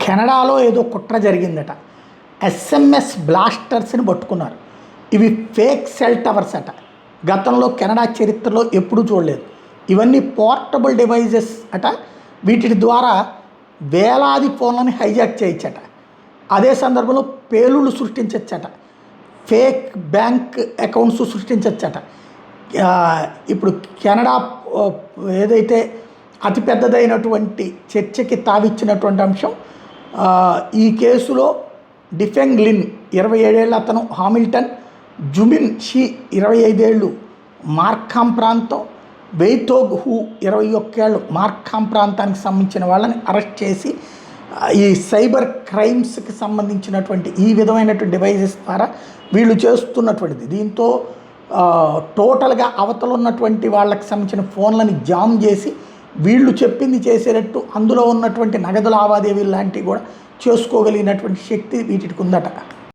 కెనడాలో ఏదో కుట్ర జరిగిందట. ఎస్ఎంఎస్ బ్లాస్టర్స్ని పట్టుకున్నారు. ఇవి ఫేక్ సెల్ టవర్స్ అట. గతంలో కెనడా చరిత్రలో ఎప్పుడూ చూడలేదు. ఇవన్నీ పోర్టబుల్ డివైజెస్ అట. వీటి ద్వారా వేలాది ఫోన్లని హైజాక్ చేయొచ్చట. అదే సందర్భంలో పేలుళ్ళు సృష్టించవచ్చట. ఫేక్ బ్యాంక్ అకౌంట్స్ సృష్టించవచ్చట. ఇప్పుడు కెనడా ఏదైతే అతిపెద్దదైనటువంటి చర్చకి తావిచ్చినటువంటి అంశం, ఈ కేసులో డిఫెంగ్ లిన్ 27 ఏళ్ళ అతను హామిల్టన్, జుమిన్ షీ 25 ఏళ్ళు మార్ఖామ్ ప్రాంతం, వెయితోగ్ హూ 21 ఏళ్ళు మార్ఖామ్ ప్రాంతానికి సంబంధించిన వాళ్ళని అరెస్ట్ చేసి ఈ సైబర్ క్రైమ్స్కి సంబంధించినటువంటి ఈ విధమైనటువంటి డివైజెస్ ద్వారా వీళ్ళు చేస్తున్నటువంటిది. దీంతో టోటల్గా అవతల ఉన్నటువంటి వాళ్ళకి సంబంధించిన ఫోన్లని జామ్ చేసి వీళ్ళు చెప్పింది చేసేటట్టు అందులో ఉన్నటువంటి నగదు లావాదేవీలు లాంటివి కూడా చేసుకోగలిగినటువంటి శక్తి వీటికి ఉందట.